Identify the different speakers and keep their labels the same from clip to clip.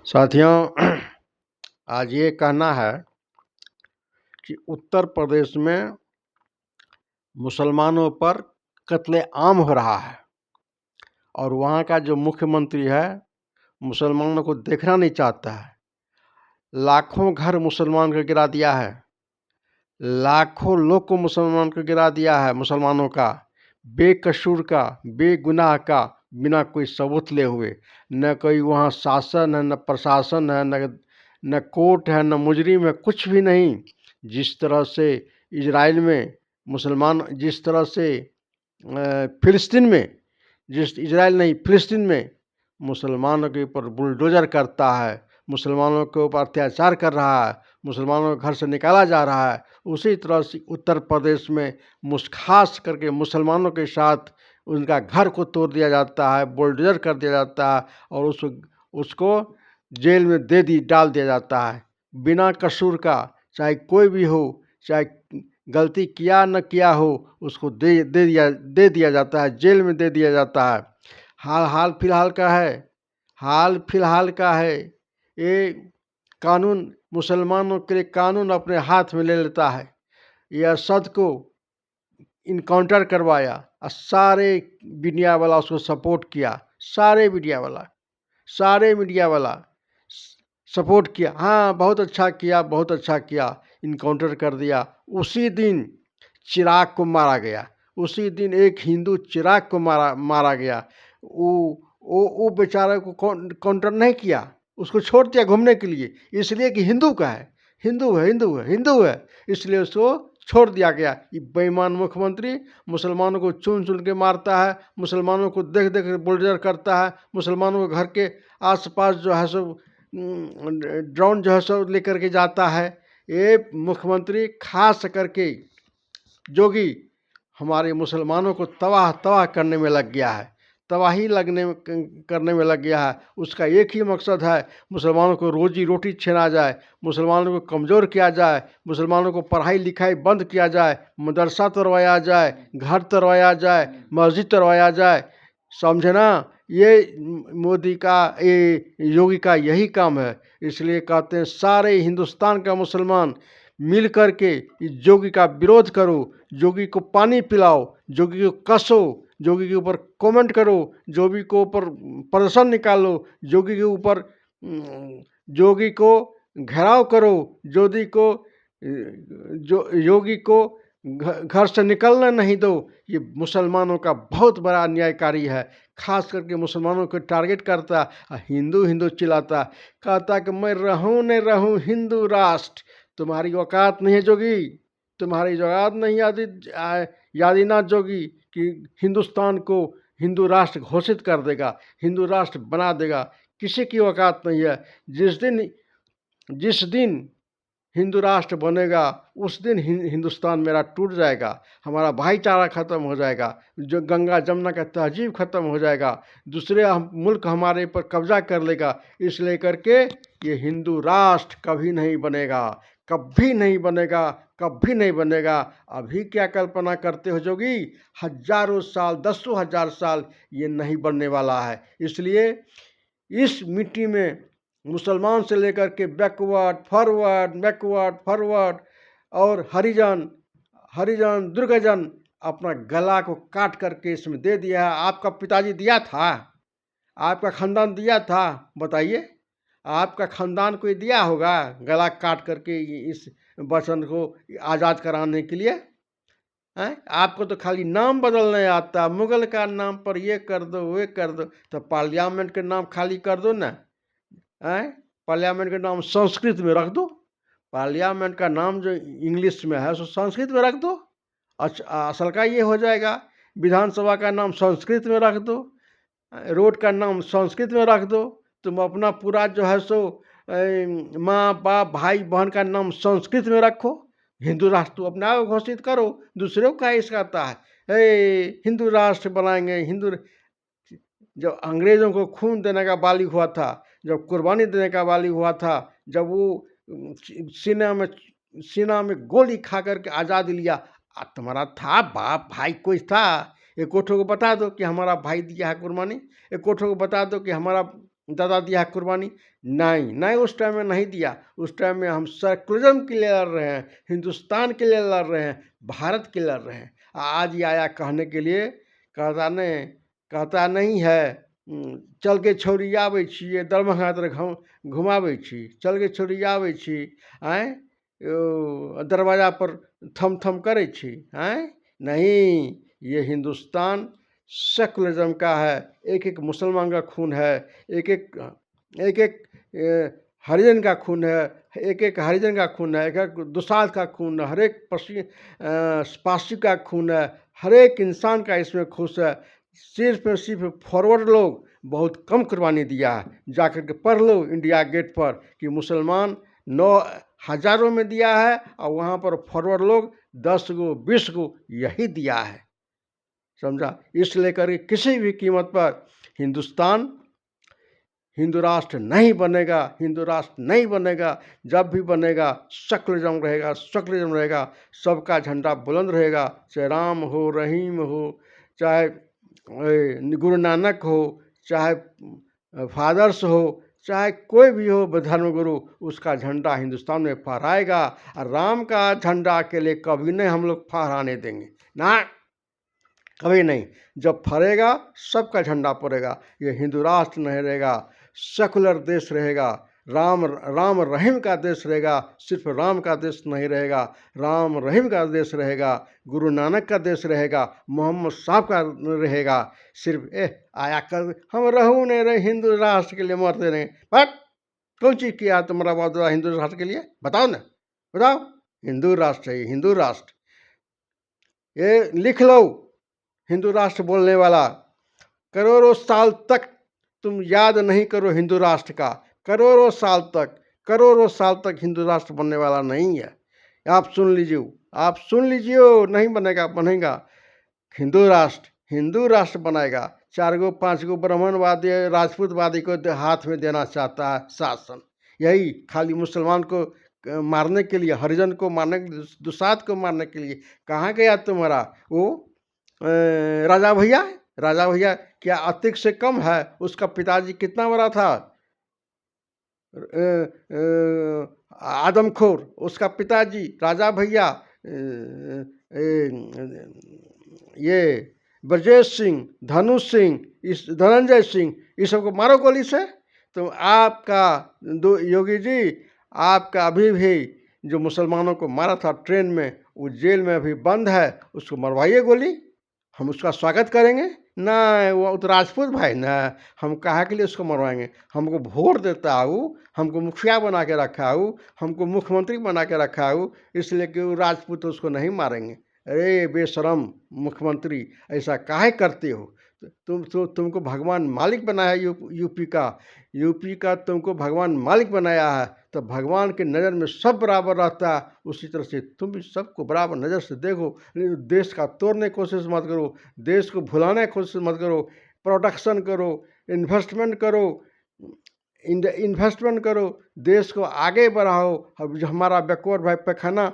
Speaker 1: साथियों, आज ये कहना है कि उत्तर प्रदेश में मुसलमानों पर कत्ले-आम हो रहा है और वहाँ का जो मुख्यमंत्री है, मुसलमानों को देखना नहीं चाहता है। लाखों घर मुसलमान का गिरा दिया है, लाखों लोग को मुसलमान को गिरा दिया है, मुसलमानों का, बेकसूर का, बेगुनाह का, बिना कोई सबूत लिए हुए। न कोई वहाँ शासन है, न प्रशासन है, न कोर्ट है, न मुजरिम है, कुछ भी नहीं। जिस तरह से इजराइल में मुसलमान, जिस तरह से फिलिस्तीन में, इजराइल नहीं, फिलिस्तीन में मुसलमानों के ऊपर बुलडोजर करता है, मुसलमानों के ऊपर अत्याचार कर रहा है, मुसलमानों को घर से निकाला जा रहा है, उसी तरह से उत्तर प्रदेश में खास करके मुसलमानों के साथ उनका घर को तोड़ दिया जाता है, बुलडोजर कर दिया जाता है और उसको जेल में डाल दिया जाता है बिना कसूर का। चाहे कोई भी हो, चाहे गलती किया न किया हो, उसको दे दिया जाता है, जेल में दे दिया जाता है। हाल फिलहाल का है ये कानून, मुसलमानों के लिए कानून अपने हाथ में ले लेता है। यह असद को इनकाउंटर करवाया और सारे मीडिया वाला उसको सपोर्ट किया, सारे मीडिया वाला सपोर्ट किया। हाँ, बहुत अच्छा किया, इनकाउंटर कर दिया। उसी दिन चिराग को मारा गया, उसी दिन एक हिंदू चिराग को मारा गया। वो बेचारे को काउंटर नहीं किया, उसको छोड़ दिया घूमने के लिए, इसलिए कि हिंदू का है, हिंदू है, इसलिए उसको छोड़ दिया गया। ये बेईमान मुख्यमंत्री मुसलमानों को चुन चुन के मारता है, मुसलमानों को देख देख बुलडोजर करता है, मुसलमानों के घर के आसपास जो है सब ड्रोन जो है सब लेकर के जाता है। ये मुख्यमंत्री खास करके जोगी हमारे मुसलमानों को तबाह करने में लग गया है, करने में लग गया है। उसका एक ही मकसद है, मुसलमानों को रोजी रोटी छीना जाए, मुसलमानों को कमज़ोर किया जाए, मुसलमानों को पढ़ाई लिखाई बंद किया जाए, मदरसा तोड़वाया जाए, घर तोड़वाया जाए, मस्जिद तोड़वाया जाए। समझे ना? ये मोदी का, ये योगी का यही काम है। इसलिए कहते हैं सारे हिंदुस्तान का मुसलमान मिल कर के जोगी का विरोध करो, जोगी को पानी पिलाओ, जोगी को कसो, जोगी के ऊपर कमेंट करो, जोगी को ऊपर प्रदर्शन निकालो, जोगी के ऊपर जोगी को घेराव करो, योगी को घर से निकलना नहीं दो। ये मुसलमानों का बहुत बड़ा अन्यायकारी है, खास करके मुसलमानों को टारगेट करता, हिंदू चिल्लाता, कहता कि मैं रहूं न रहूं हिंदू राष्ट्र। तुम्हारी औकात नहीं है जोगी, तुम्हारी औकात नहीं आदिनाथ जोगी कि हिंदुस्तान को हिंदू राष्ट्र घोषित कर देगा, हिंदू राष्ट्र बना देगा। किसी की औकात नहीं है। जिस दिन हिंदू राष्ट्र बनेगा उस दिन हिंदुस्तान मेरा टूट जाएगा, हमारा भाईचारा ख़त्म हो जाएगा, जो गंगा जमुना का तहजीब ख़त्म हो जाएगा, दूसरे मुल्क हमारे पर कब्जा कर लेगा। इसलिए करके ये हिंदू राष्ट्र कभी नहीं बनेगा, कभी नहीं बनेगा, कभी नहीं बनेगा। अभी क्या कल्पना करते हो जोगी? हजारों साल, दसों हजार साल ये नहीं बनने वाला है। इसलिए इस मिट्टी में मुसलमान से लेकर के बैकवर्ड फॉरवर्ड और हरिजन दुर्गजन अपना गला को काट करके इसमें दे दिया है। आपका पिताजी दिया था, आपका खानदान दिया था, बताइए आपका खानदान कोई दिया होगा गला काट करके इस वचन को आज़ाद कराने के लिए? हैं? आपको तो खाली नाम बदलने आता, मुगल का नाम पर ये कर दो, वे कर दो, तो पार्लियामेंट के नाम खाली कर दो ना। पार्लियामेंट का नाम संस्कृत में रख दो, पार्लियामेंट का नाम जो इंग्लिश में है उसको संस्कृत में रख दो। अच्छा, असल का ये हो जाएगा। विधानसभा का नाम संस्कृत में रख दो, रोड का नाम संस्कृत में रख दो। तुम अपना पूरा जो है सो माँ बाप भाई बहन का नाम संस्कृत में रखो। हिंदू राष्ट्र तो अपने आप घोषित करो, दूसरे को क्या इसका आता है? हिंदू राष्ट्र बनाएंगे, हिंदू। जब अंग्रेज़ों को खून देने का बाली हुआ था, जब कुर्बानी देने का बाली हुआ था, जब वो सीना में गोली खा करके आज़ादी लिया, तुम्हारा था बाप भाई कोई था? एक कोठो को बता दो कि हमारा भाई दिया है कुर्बानी, एक कोठो को बता दो कि हमारा दादा दिया है कुर्बानी? नहीं, नहीं, उस टाइम में नहीं दिया। उस टाइम में हम सेकुलरिज्म के लिए लड़ रहे हैं, हिंदुस्तान के लिए लड़ रहे हैं, भारत के लिए लड़ रहे हैं। आज ये आया कहने के लिए, कहता नहीं है चल के छौरी आबै छी, दरभंगा तर घुमाबै छी, चल के छौरी आबै छी, आँय दरवाजा पर थम थम करे छी, आँय नहीं, ये हिंदुस्तान सेकुलरिज्म का है। एक एक मुसलमान का खून है, एक एक हरिजन का खून है, एक एक हरिजन का खून है, एक एक दुसाध का खून है, हर एक पासी का खून है, हर एक इंसान का इसमें खुश है। सिर्फ फॉरवर्ड लोग बहुत कम कुर्बानी दिया है। जाकर के पढ़ लो इंडिया गेट पर कि मुसलमान 9,000 में दिया है और वहाँ पर फॉरवर्ड लोग 10 गो 20 गो यही दिया है, समझा। इस लेकर के किसी भी कीमत पर हिंदुस्तान हिंदू राष्ट्र नहीं बनेगा, हिंदू राष्ट्र नहीं बनेगा। जब भी बनेगा सेकुलरिज्म रहेगा, सेकुलरिज्म रहेगा, सबका झंडा बुलंद रहेगा। चाहे राम हो, रहीम हो, चाहे गुरु नानक हो, चाहे फादर्स हो, चाहे कोई भी हो धर्मगुरु, उसका झंडा हिंदुस्तान में फहराएगा। और राम का झंडा के लिए कभी नहीं हम लोग फहराने देंगे ना, कभी नहीं। जब फहरेगा सबका झंडा पड़ेगा। ये हिंदू राष्ट्र नहीं रहेगा, सेकुलर देश रहेगा, राम रहीम का देश रहेगा। सिर्फ राम का देश नहीं रहेगा, राम रहीम का देश रहेगा, गुरु नानक का देश रहेगा, मोहम्मद साहब का रहेगा। सिर्फ आया कर हम रहू नहीं रहे हिंदू राष्ट्र के लिए मरते नहीं। बट कौन चीज़ किया तुम्हारा बहुत हिंदू राष्ट्र के लिए? बताओ ना, बताओ। हिंदू राष्ट्र है, हिंदू राष्ट्र, ये लिख लो। हिंदू राष्ट्र बोलने वाला करोड़ों साल तक तुम याद नहीं करो हिंदू राष्ट्र का, करोड़ों साल तक हिंदू राष्ट्र बनने वाला नहीं है। आप सुन लीजिए, आप सुन लीजिए, नहीं बनेगा, बनेगा हिंदू राष्ट्र बनाएगा। 4 गो 5 गो ब्राह्मणवादी राजपूतवादी को हाथ में देना चाहता है शासन, यही खाली मुसलमान को मारने के लिए, हरिजन को मारने, दुसाध को मारने के लिए। कहाँ गया तुम्हारा वो राजा भैया क्या अतिक से कम है? उसका पिताजी कितना बड़ा था, आदमखोर, उसका पिताजी राजा भैया। ये ब्रजेश सिंह, धनुष सिंह, इस धनंजय सिंह, इस सबको मारो गोली से। तो आपका योगी जी, आपका अभी भी जो मुसलमानों को मारा था ट्रेन में, वो जेल में अभी बंद है, उसको मरवाइए गोली, हम उसका स्वागत करेंगे ना। वो तो राजपूत भाई ना, हम कहा के लिए उसको मरवाएंगे? हमको वोट देता है वो, हमको मुखिया बना के रखा है वो, हमको मुख्यमंत्री बना के रखा है वो, इसलिए कि वो राजपूत उसको नहीं मारेंगे। अरे बेशरम मुख्यमंत्री, ऐसा काहे करते हो? तुमको भगवान मालिक बनाया है, यूपी का तुमको भगवान मालिक बनाया है। तो भगवान के नज़र में सब बराबर रहता है, उसी तरह से तुम भी सबको बराबर नज़र से देखो। देश का तोड़ने की कोशिश मत करो, देश को भुलाने की कोशिश मत करो। प्रोडक्शन करो, इन्वेस्टमेंट करो, देश को आगे बढ़ाओ। अब जो हमारा बैकवर्ड भाई पैखाना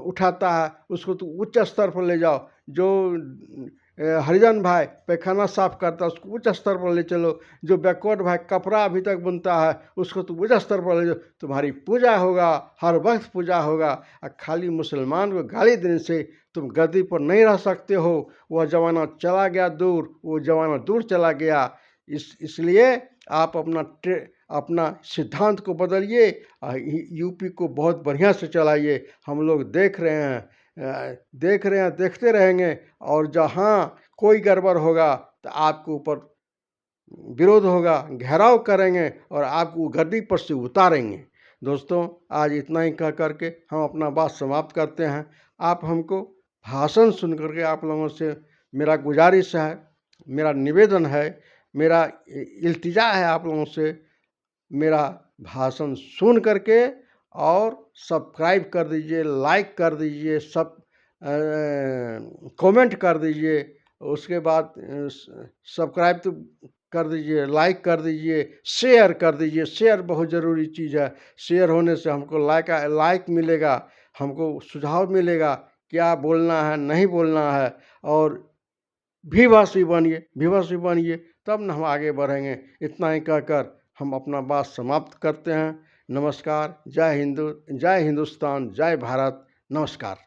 Speaker 1: उठाता है, उसको तो उच्च स्तर पर ले जाओ। जो हरिजन भाई पैखाना साफ करता है, उसको उच्च स्तर पर ले चलो। जो बैकवर्ड भाई कपड़ा अभी तक बुनता है, उसको तो उच्च स्तर पर ले जाओ। तुम्हारी पूजा होगा, हर वक्त पूजा होगा। और खाली मुसलमान को गाली देने से तुम गद्दी पर नहीं रह सकते हो। वह ज़माना चला गया दूर, वो ज़माना दूर चला गया। इसलिए आप अपना सिद्धांत को बदलिए, यूपी को बहुत बढ़िया से चलाइए। हम लोग देख रहे हैं, देखते रहेंगे। और जहाँ कोई गड़बड़ होगा तो आपके ऊपर विरोध होगा, घेराव करेंगे और आपको गद्दी पर से उतारेंगे। दोस्तों, आज इतना ही कह करके हम अपना बात समाप्त करते हैं। आप हमको भाषण सुन करके, आप लोगों से मेरा गुजारिश है, मेरा निवेदन है, मेरा इल्तिजा है आप लोगों से, मेरा भाषण सुन करके और सब्सक्राइब कर दीजिए, लाइक कर दीजिए, सब कमेंट कर दीजिए। उसके बाद सब्सक्राइब तो कर दीजिए, लाइक कर दीजिए, शेयर कर दीजिए। शेयर बहुत ज़रूरी चीज़ है। शेयर होने से हमको लाइक मिलेगा, हमको सुझाव मिलेगा क्या बोलना है, नहीं बोलना है। और भी बनिए, तब न हम आगे बढ़ेंगे। इतना ही कहकर हम अपना बात समाप्त करते हैं। नमस्कार। जय हिंदू, जय हिंदुस्तान, जय भारत। नमस्कार।